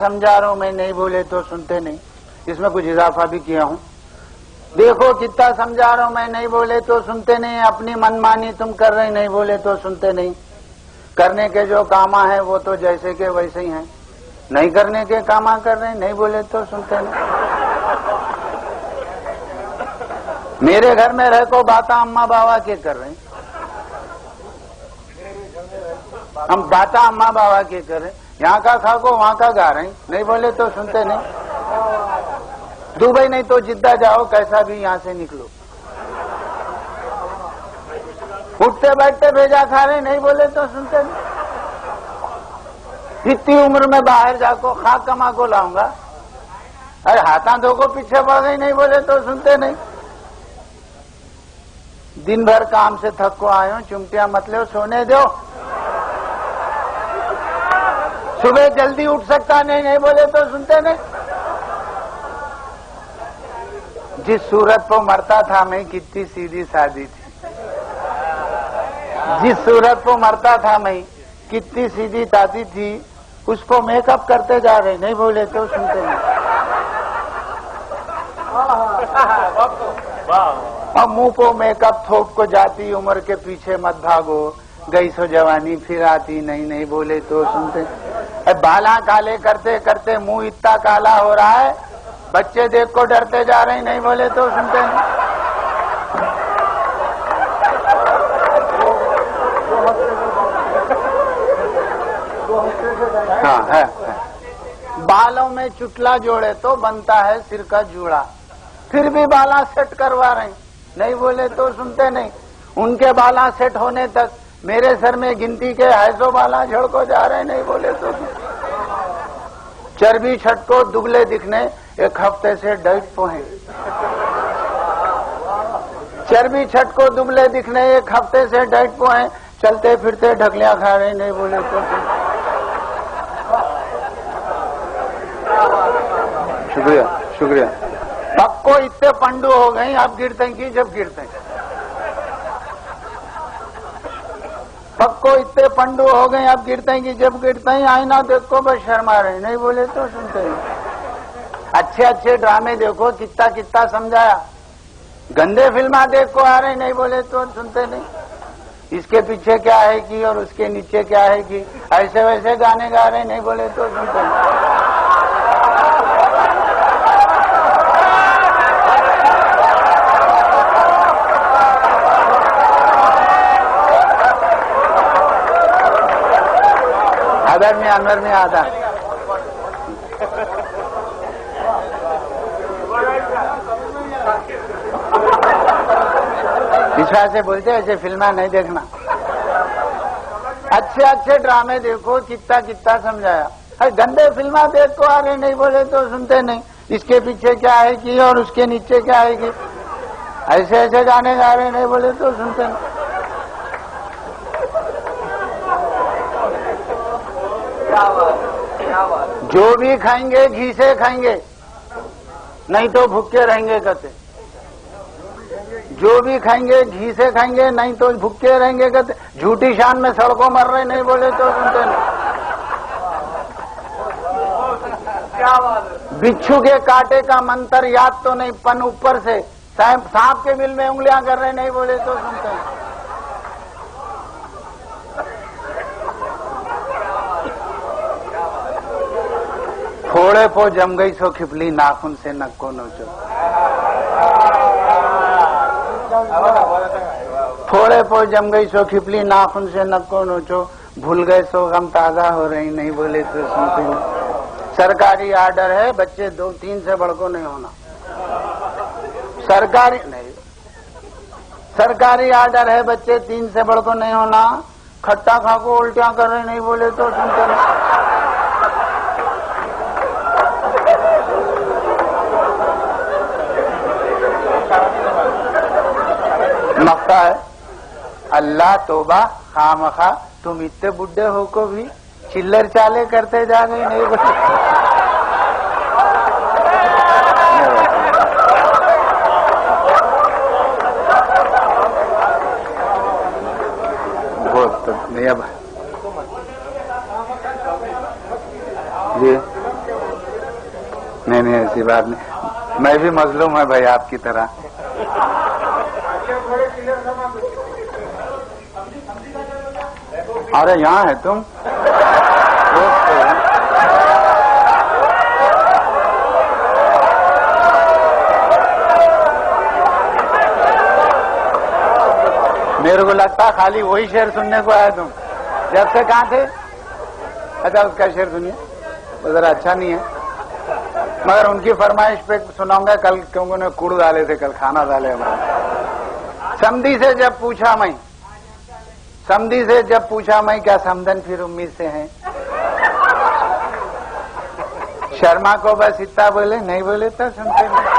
समझा रहा हूं मैं, नहीं बोले तो सुनते नहीं। इसमें कुछ इजाफा भी किया हूं। देखो कितना समझा रहा हूं मैं, नहीं बोले तो सुनते नहीं। अपनी मनमानी तुम कर रहे, नहीं बोले तो सुनते नहीं। करने के जो कामा है वो तो जैसे के वैसे ही हैं, नहीं करने के कामा कर रहे, नहीं बोले तो सुनते नहीं। मेरे घर में रह को बाता अम्मा बाबा के कर रहे, हम बाता अम्मा बाबा के कर रहे। यहाँ का खा को वहाँ का गा रहे, नहीं बोले तो सुनते नहीं। दुबई नहीं तो जिद्दा जाओ, कैसा भी यहाँ से निकलो। उठते बैठते भेजा खा रहे, नहीं बोले तो सुनते नहीं। इतनी उम्र में बाहर जाको खा कमा को लाऊंगा, अरे हाथा धो को पीछे पड़ गई, नहीं बोले तो सुनते नहीं। दिन भर काम से थक को आए हो, चुमटिया मत लो, सोने दो। सुबह जल्दी उठ सकता नहीं, नहीं बोले तो सुनते नहीं। जिस सूरत को मरता था मैं, कितनी सीधी सादी थी। जिस सूरत को मरता था मैं, कितनी सीधी सादी थी, उसको मेकअप करते जा रहे, नहीं बोले तो सुनते नहीं। और मुंह को मेकअप थोप को जाती, उम्र के पीछे मत भागो, गई सो जवानी फिर आती नहीं, नहीं बोले तो सुनते। बाला काले करते करते मुंह इतना काला हो रहा है, बच्चे देख को डरते जा रहे, नहीं बोले तो सुनते नहीं। हाँ है। बालों में चुटला जोड़े तो बनता है सिर का जूड़ा, फिर भी बाला सेट करवा रहे, नहीं बोले तो सुनते नहीं। उनके बाला सेट होने तक मेरे सर में गिनती के 250 बाला झड़को जा रहे, नहीं बोले तो। चर्बी छटको दुबले दिखने, एक हफ्ते से डाइट पे हैं। चर्बी छटको दुबले दिखने, एक हफ्ते से डाइट पे हैं। चलते फिरते ढकलियां खा रहे, नहीं बोले तो। शुक्रिया शुक्रिया। पक्को इतने पंडू हो गई, अब गिरते की जब गिरते। पक्को इतने पंडू हो गए, अब गिरते हैं कि जब गिरते हैं। आईना देखो बस शर्मा रहे, नहीं बोले तो सुनते नहीं। अच्छे अच्छे ड्रामे देखो, कितना कितना समझाया। गंदे फिल्मा देख को आ रहे, नहीं बोले तो सुनते नहीं। इसके पीछे क्या है कि और उसके नीचे क्या है कि, ऐसे वैसे गाने गा रहे, नहीं बोले तो सुनते नहीं। अनवर में आता विश्वास से बोलते, ऐसे फिल्में नहीं देखना। अच्छे अच्छे ड्रामे देखो, कितना कितना समझाया। अरे गंदे फिल्में देख को आ रहे, नहीं बोले तो सुनते नहीं। इसके पीछे क्या है कि और उसके नीचे क्या है कि, ऐसे ऐसे गाने गा रहे, नहीं बोले तो सुनते नहीं। जो भी खाएंगे घी से खाएंगे, नहीं तो भूखे रहेंगे कहते। जो भी खाएंगे घी से खाएंगे, नहीं तो भूखे रहेंगे कहते। झूठी शान में सड़कों मर रहे, नहीं बोले तो सुनते नहीं। बिच्छू के कांटे का मंत्र याद तो नहीं, पन ऊपर से सांप के बिल में उंगलियां कर रहे, नहीं बोले तो सुनते नहीं। थोड़े पो जम गई सो खिपली, नाखून से नक को नोचो। थोड़े पो जम गई सो खिपली, नाखून से नक को नोचो। भूल गए सो गम ताजा हो रही, नहीं बोले तो सुनते नहीं। सरकारी आर्डर है, बच्चे 2-3 से बढ़ को नहीं होना। सरकारी आर्डर है, बच्चे 3 से बढ़ को नहीं होना। खट्टा खा को उल्टियां कर रहे, नहीं बोले तो सुनते नहीं। मक्का है, अल्लाह तोबा खामखा, तुम इतने बुढ़े हो को भी चिल्लर चाले करते जा रहे, नहीं बोले। बहुत नहीं अब जी नहीं नहीं, ऐसी बात नहीं, मैं भी मजलूम है भाई आपकी तरह। अरे यहाँ है तुम, मेरे को लगता खाली वही शेर सुनने को आया तुम। जब से कहाँ थे? अच्छा, उसका शेर सुनिए, वो जरा अच्छा नहीं है, मगर उनकी फरमाइश पे सुनाऊंगा कल, क्योंकि उन्हें कूड़ डाले थे कल, खाना डाले हमारे। समधी से जब पूछा मैं, समधी से जब पूछा मैं, क्या समधन फिर उम्मीद से हैं? शर्मा को बस इतना बोले, नहीं बोले तो सुनते नहीं।